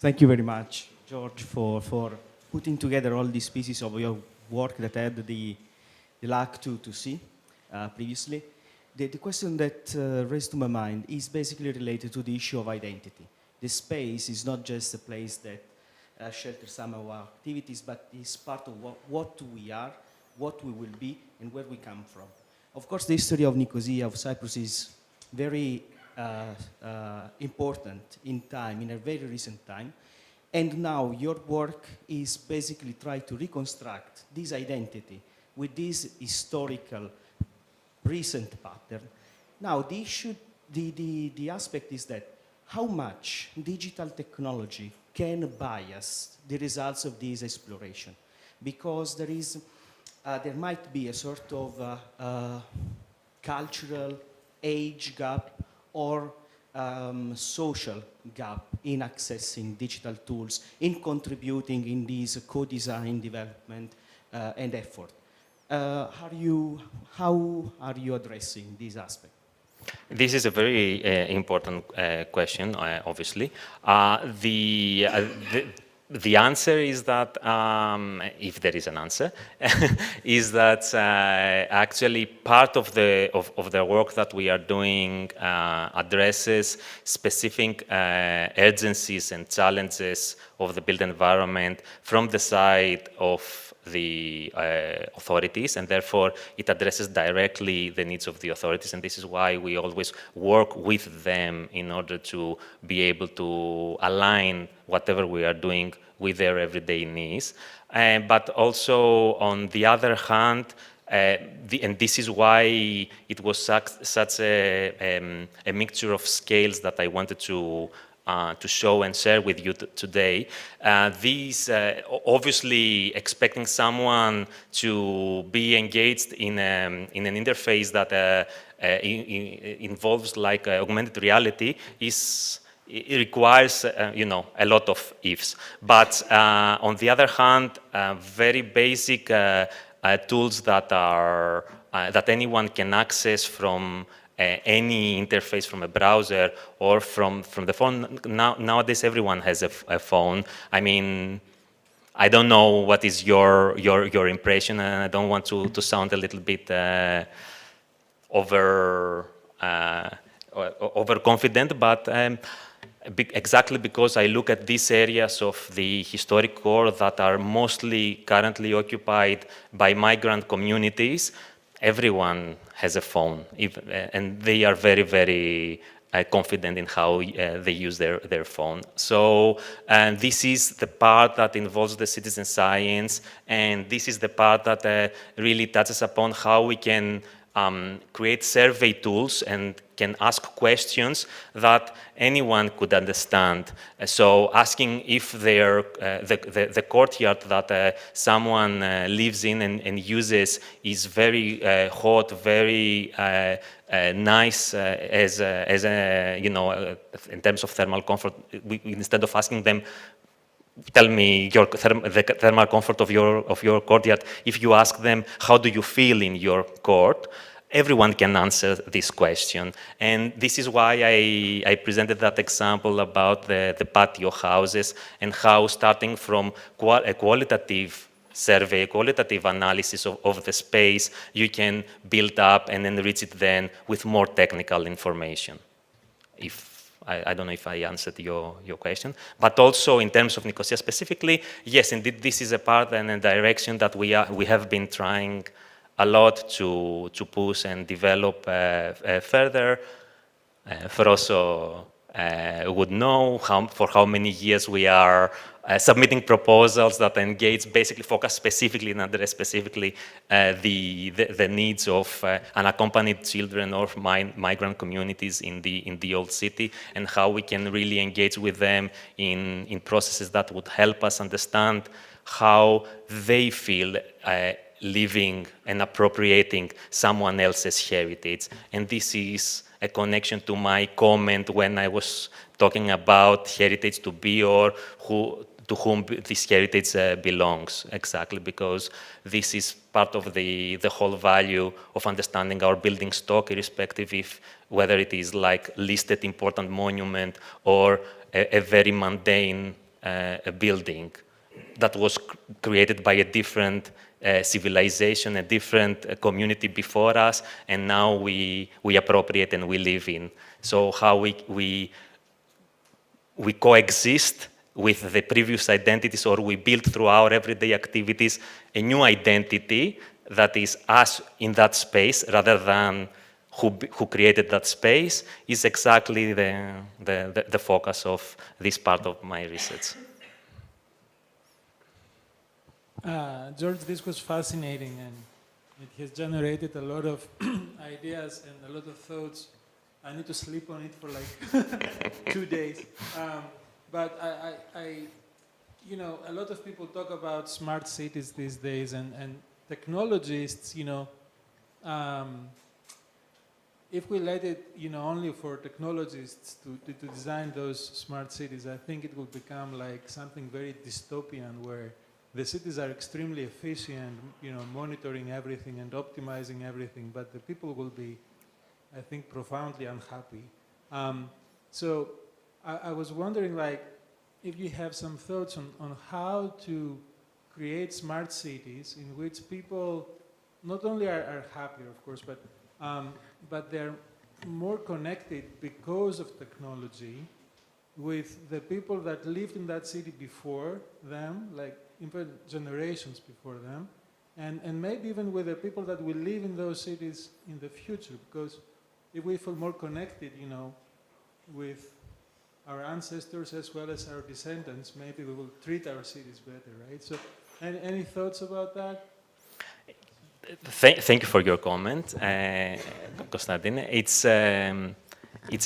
Thank you very much, George, for putting together all these pieces of your work that I had the luck to see previously. The question that raised to my mind is basically related to the issue of identity. The space is not just a place that shelters some of our activities, but is part of what we are, what we will be, and where we come from. Of course, the history of Nicosia, of Cyprus, is very important in time, in a very recent time. And now your work is basically trying to reconstruct this identity with this historical recent pattern. Now the issue, the aspect is that how much digital technology can bias the results of this exploration? Because there might be a sort of cultural age gap or social gap in accessing digital tools, in contributing in this co-design development and effort. How are you addressing this aspect? This is a very important question, obviously. The answer is that, if there is an answer, is that actually part of the work that we are doing addresses specific urgencies and challenges of the built environment from the side of the authorities, and therefore it addresses directly the needs of the authorities, and this is why we always work with them in order to be able to align whatever we are doing with their everyday needs. But also, on the other hand, and this is why it was such a mixture of scales that I wanted to show and share with you today. These, obviously, expecting someone to be engaged in an interface that involves like augmented reality it requires, you know, a lot of ifs. But on the other hand, very basic tools that are that anyone can access from any interface from a browser or from the phone. Nowadays, everyone has a phone. I mean, I don't know what is your impression, and I don't want to sound a little bit overconfident, but exactly because I look at these areas of the historic core that are mostly currently occupied by migrant communities, everyone has a phone, and they are very, very confident in how they use their phone. So this is the part that involves the citizen science, and this is the part that really touches upon how we can create survey tools and can ask questions that anyone could understand. So asking if the courtyard that someone lives in and uses is very hot, very nice as a, you know, in terms of thermal comfort, instead of asking them, tell me the thermal comfort of your courtyard, if you ask them, how do you feel in your court, everyone can answer this question. And this is why I presented that example about the patio houses and how, starting from a qualitative survey, qualitative analysis of the space, you can build up and enrich it then with more technical information. I don't know if I answered your question, but also in terms of Nicosia specifically, yes, indeed, this is a part and a direction that we have been trying a lot to push and develop further. Feroso would know for how many years we are submitting proposals that engage, basically focus specifically and address specifically the needs of unaccompanied children or migrant communities in the old city, and how we can really engage with them in processes that would help us understand how they feel living and appropriating someone else's heritage. And this is a connection to my comment when I was talking about heritage to be, or to whom this heritage belongs, exactly, because this is part of the whole value of understanding our building stock, irrespective if whether it is like listed important monument or a very mundane building that was created by a different civilization, a different community before us, and now we appropriate and we live in. So how we coexist with the previous identities, or we build through our everyday activities a new identity that is us in that space rather than who created that space, is exactly the focus of this part of my research. George, this was fascinating, and it has generated a lot of ideas and a lot of thoughts. I need to sleep on it for like 2 days. But you know, a lot of people talk about smart cities these days, and technologists, you know, if we let it, you know, only for technologists to design those smart cities, I think it will become like something very dystopian, where the cities are extremely efficient, you know, monitoring everything and optimizing everything, but the people will be, I think, profoundly unhappy. So I was wondering, like, if you have some thoughts on how to create smart cities in which people not only are happier, of course, but they're more connected because of technology, with the people that lived in that city before them, like even generations before them, and maybe even with the people that will live in those cities in the future, because if we feel more connected, you know, with our ancestors as well as our descendants, maybe we will treat our cities better, right? So, any thoughts about that? Thank you for your comment, Konstantin. It's a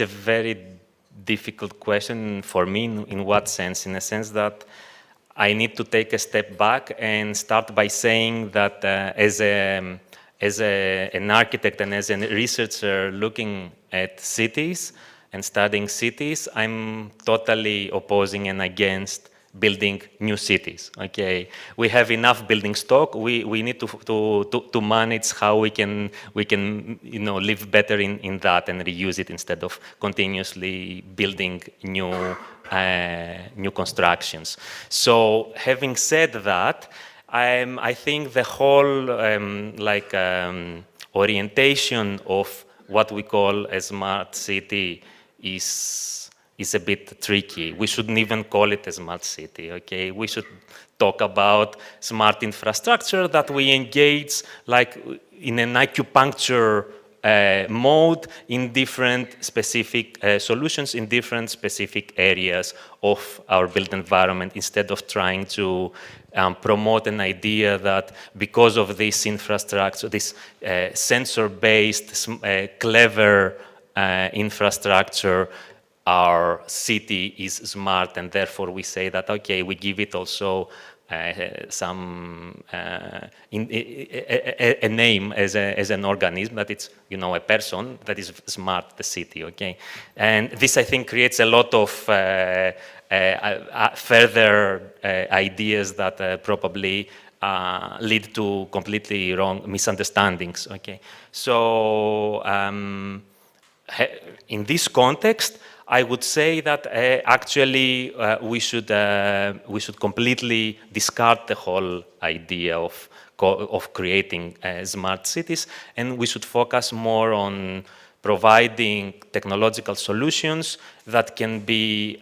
very difficult question for me. In what sense? In a sense that I need to take a step back and start by saying that as an architect and as a researcher looking at cities and studying cities, I'm totally opposing and against building new cities. Okay, we have enough building stock. We need to manage how we can live better in that and reuse it instead of continuously building new constructions. So having said that, I think the whole orientation of what we call a smart city is a bit tricky. We shouldn't even call it a smart city, okay? We should talk about smart infrastructure that we engage like in an acupuncture mode in different specific solutions in different specific areas of our built environment, instead of trying to promote an idea that because of this infrastructure, this sensor-based, clever infrastructure, our city is smart, and therefore we say that, okay, we give it also a name as an organism, that it's, you know, a person that is smart, the city, okay? And this, I think, creates a lot of further ideas that probably lead to completely wrong misunderstandings, okay? So in this context, I would say that actually we should completely discard the whole idea of creating smart cities, and we should focus more on providing technological solutions that can be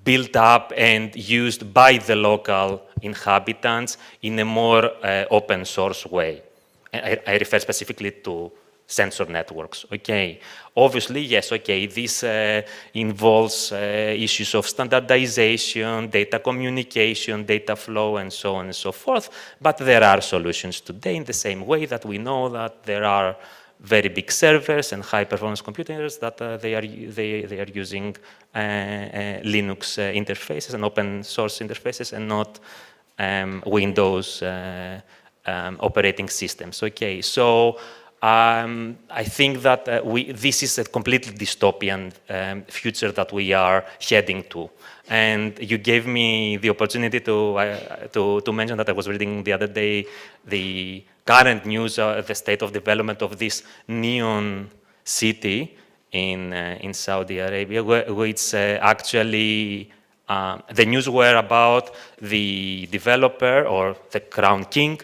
built up and used by the local inhabitants in a more open source way. I refer specifically to sensor networks, okay? Obviously, yes, okay, this involves issues of standardization, data communication, data flow, and so on and so forth, but there are solutions today in the same way that we know that there are very big servers and high-performance computers that they are using Linux interfaces and open source interfaces, and not Windows operating systems, okay? So I think that this is a completely dystopian future that we are heading to. And you gave me the opportunity to mention that I was reading the other day the current news, the state of development of this neon city in Saudi Arabia, which actually the news were about the developer, or the Crown King,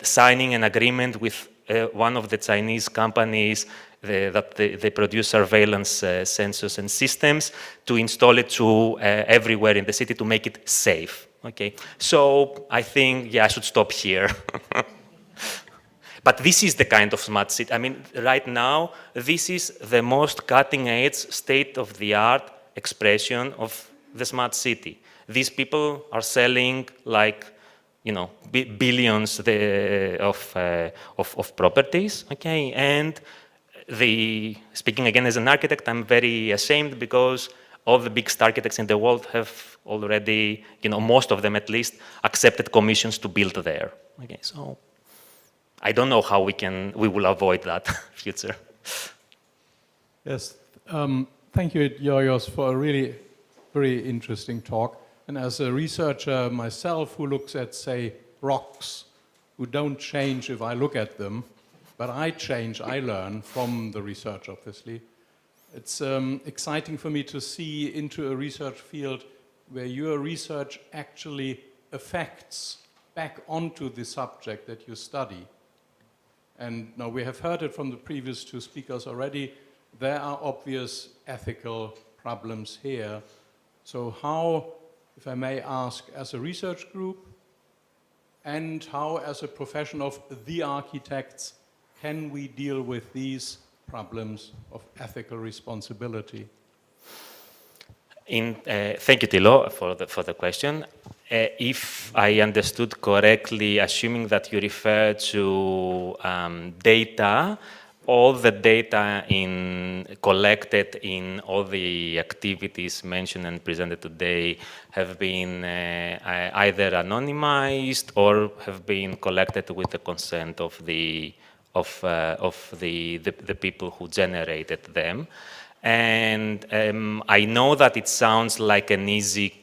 signing an agreement with one of the Chinese companies that they produce surveillance sensors and systems, to install it to everywhere in the city to make it safe. Okay, so I think, yeah, I should stop here. But this is the kind of smart city. I mean, right now, this is the most cutting-edge, state-of-the-art expression of the smart city. These people are selling like, you know, billions of properties, okay? And speaking again as an architect, I'm very ashamed because all the biggest architects in the world have already, you know, most of them at least, accepted commissions to build there. Okay, so I don't know how we will avoid that future. Yes, thank you, Yorios, for a really very interesting talk. And as a researcher myself who looks at, say, rocks, who don't change if I look at them, but I change, I learn from the research, obviously. It's exciting for me to see into a research field where your research actually affects back onto the subject that you study. And now we have heard it from the previous two speakers already, there are obvious ethical problems here. So how, if I may ask, as a research group, and how, as a profession of the architects, can we deal with these problems of ethical responsibility? Thank you, Tilo, for the question. If I understood correctly, assuming that you refer to data, all the data collected in all the activities mentioned and presented today have been either anonymized or have been collected with the consent of the people who generated them. And I know that it sounds like an easy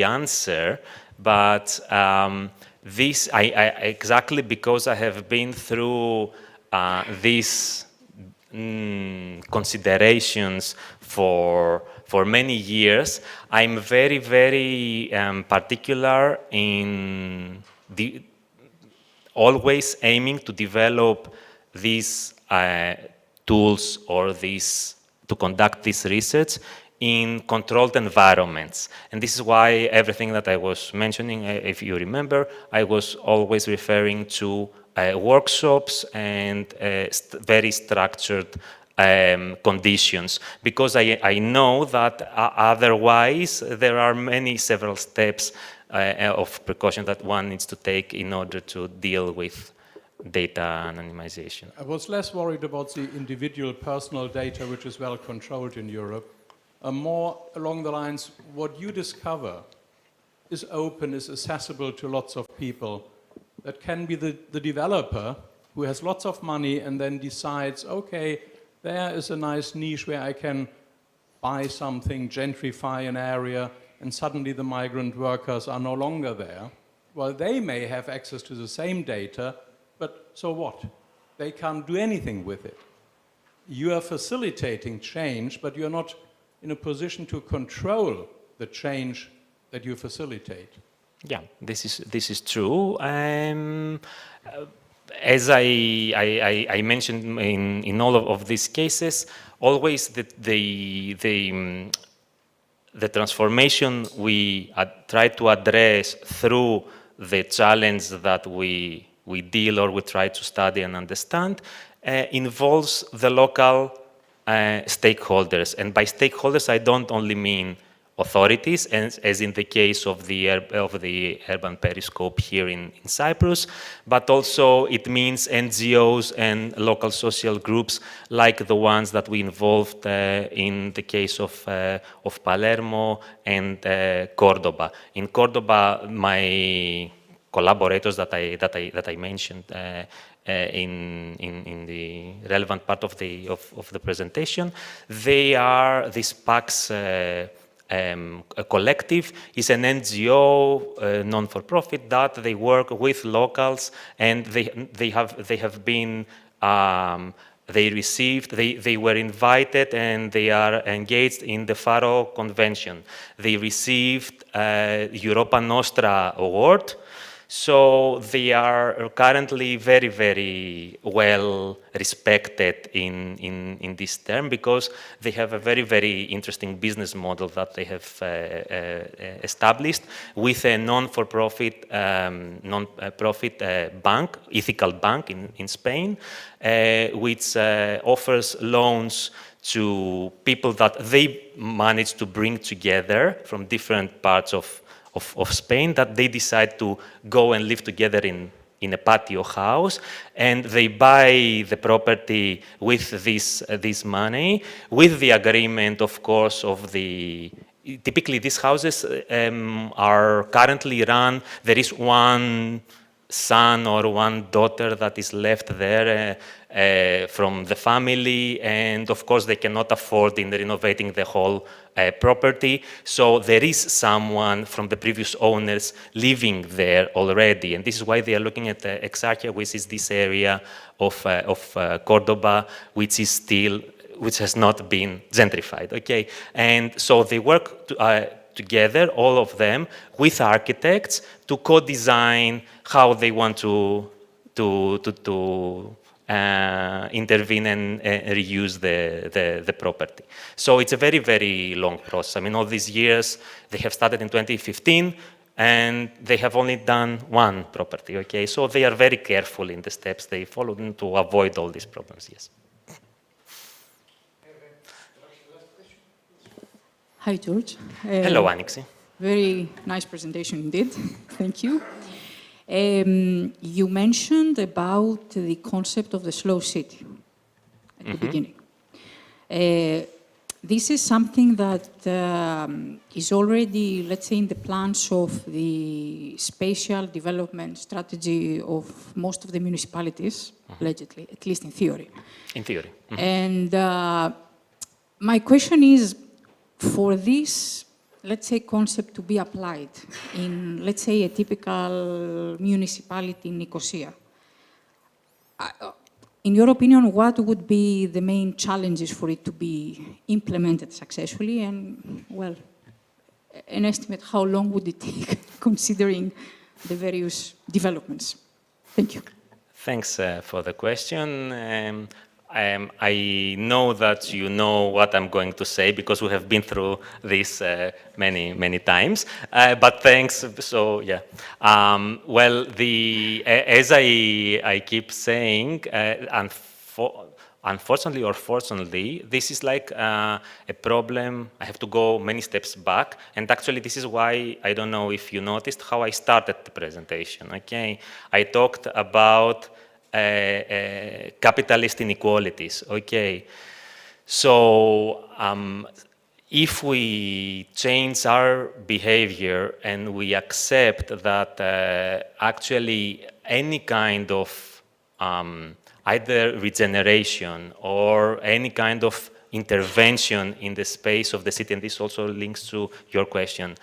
answer, but this exactly because I have been through these considerations for many years, I'm very, very particular in always aiming to develop these tools or to conduct this research in controlled environments. And this is why everything that I was mentioning, if you remember, I was always referring to workshops and very structured conditions, because I know that otherwise there are several steps of precaution that one needs to take in order to deal with data anonymization. I was less worried about the individual personal data, which is well controlled in Europe. More along the lines, what you discover is open, is accessible to lots of people. That can be the developer who has lots of money and then decides, okay, there is a nice niche where I can buy something, gentrify an area, and suddenly the migrant workers are no longer there. Well, they may have access to the same data, but so what? They can't do anything with it. You are facilitating change, but you're not in a position to control the change that you facilitate. Yeah, this is true. As I mentioned in all of these cases, always the transformation we try to address through the challenge that we deal or we try to study and understand involves the local stakeholders. And by stakeholders, I don't only mean authorities, as in the case of the urban periscope here in Cyprus, but also it means NGOs and local social groups like the ones that we involved in the case of Palermo and Cordoba. In Cordoba, my collaborators that I mentioned in the relevant part of the presentation, they are this PAX. A collective is an NGO, non-for-profit, that they work with locals, and they were invited and they are engaged in the Faro Convention. They received Europa Nostra award. So they are currently very, very well respected in this term, because they have a very, very interesting business model that they have established with a non-for-profit bank, ethical bank in Spain, which offers loans to people that they manage to bring together from different parts of Spain, that they decide to go and live together in a patio house, and they buy the property with this money, with the agreement, of course, of typically these houses are currently run, there is one son or one daughter that is left there from the family, and of course they cannot afford in renovating the whole property, so there is someone from the previous owners living there already, and this is why they are looking at Exarchia, which is this area of Cordoba, which has not been gentrified, okay? And so they work together, all of them, with architects to co-design how they want to intervene and reuse the property. So it's a very, very long process. I mean, all these years, they have started in 2015, and they have only done one property, okay? So they are very careful in the steps they follow to avoid all these problems, yes. Hi, George. Hello, Anixi. Very nice presentation indeed. Thank you. You mentioned about the concept of the slow city at the beginning. This is something that is already, let's say, in the plans of the spatial development strategy of most of the municipalities, allegedly, at least in theory. In theory. And my question is, for this, let's say, concept to be applied in, let's say, a typical municipality in Nicosia, in your opinion, what would be the main challenges for it to be implemented successfully? And, well, an estimate, how long would it take, considering the various developments? Thank you. Thanks for the question. I know that you know what I'm going to say because we have been through this many times. But thanks. So yeah. Well, as I keep saying, unfortunately or fortunately, this is like a problem. I have to go many steps back, and actually, this is why I don't know if you noticed how I started the presentation. Okay, I talked about capitalist inequalities, okay? So if we change our behavior and we accept that actually any kind of either regeneration or any kind of intervention in the space of the city, and this also links to your question,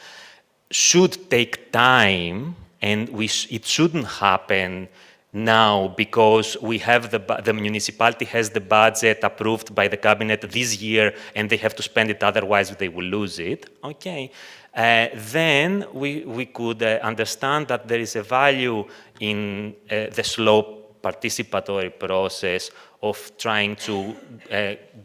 should take time, and it shouldn't happen now because we have the municipality has the budget approved by the cabinet this year and they have to spend it, otherwise they will lose it, okay? Then we could understand that there is a value in the slow participatory process of trying to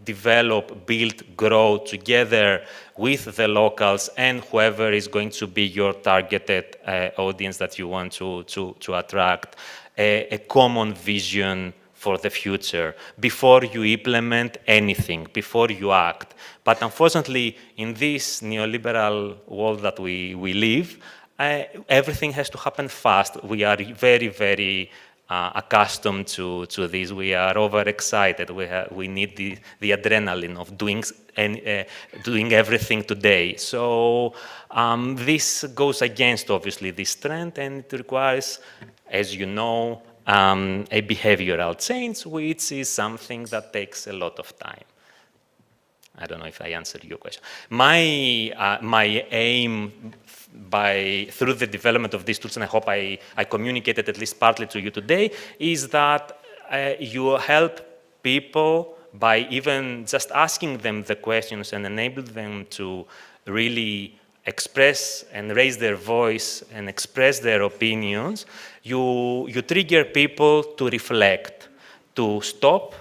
develop, build, grow together with the locals and whoever is going to be your targeted audience that you want to attract. A common vision for the future before you implement anything, before you act. But unfortunately, in this neoliberal world that we live, everything has to happen fast. We are very, very accustomed to this. We are overexcited. We need the adrenaline of doing everything today. So this goes against, obviously, this trend, and it requires, as you know, a behavioral change, which is something that takes a lot of time. I don't know if I answered your question. My aim through the development of these tools, and I hope I communicated at least partly to you today, is that you help people by even just asking them the questions and enable them to really express and raise their voice and express their opinions. You trigger people to reflect, to stop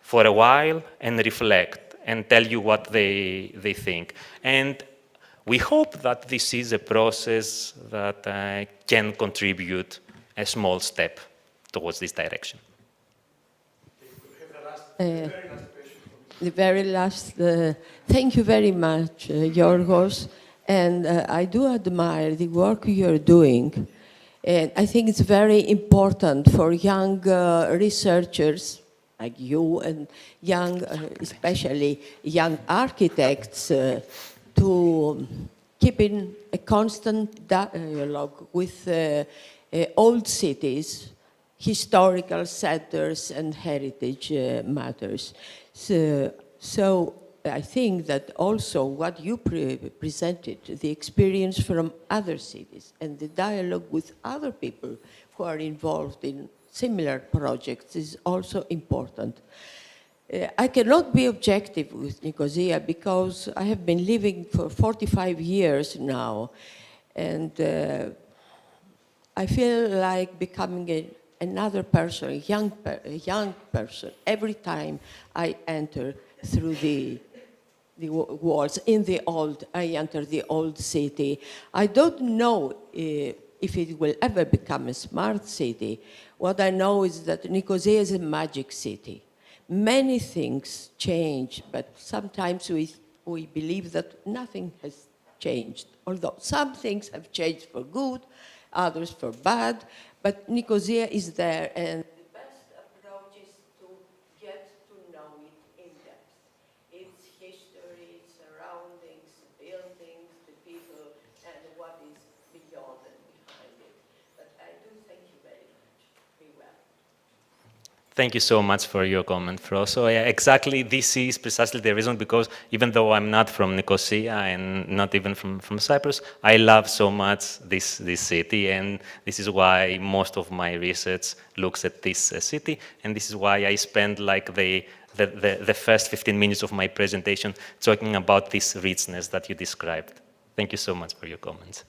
for a while and reflect and tell you what they think. And we hope that this is a process that can contribute a small step towards this direction. The very last, thank you very much, Yorgos. And I do admire the work you're doing. And I think it's very important for young researchers like you and young, especially young architects, to keep in a constant dialogue with old cities, historical centers, and heritage matters. So I think that also what you presented, the experience from other cities and the dialogue with other people who are involved in similar projects is also important. I cannot be objective with Nicosia because I have been living for 45 years now, and I feel like becoming another person, a young person, every time I enter through the walls I enter the old city. I don't know if it will ever become a smart city. What I know is that Nicosia is a magic city. Many things change, but sometimes we believe that nothing has changed, although some things have changed for good, others for bad, but Nicosia is there, and the best approach is to get to know it in depth. Its history, its surroundings, the buildings, the people, and what is beyond and behind it. But I do thank you very much. Be well. Thank you so much for your comment, Fro. So yeah, exactly, this is precisely the reason, because even though I'm not from Nicosia and not even from Cyprus, I love so much this city, and this is why most of my research looks at this city, and this is why I spend like the first 15 minutes of my presentation talking about this richness that you described. Thank you so much for your comments.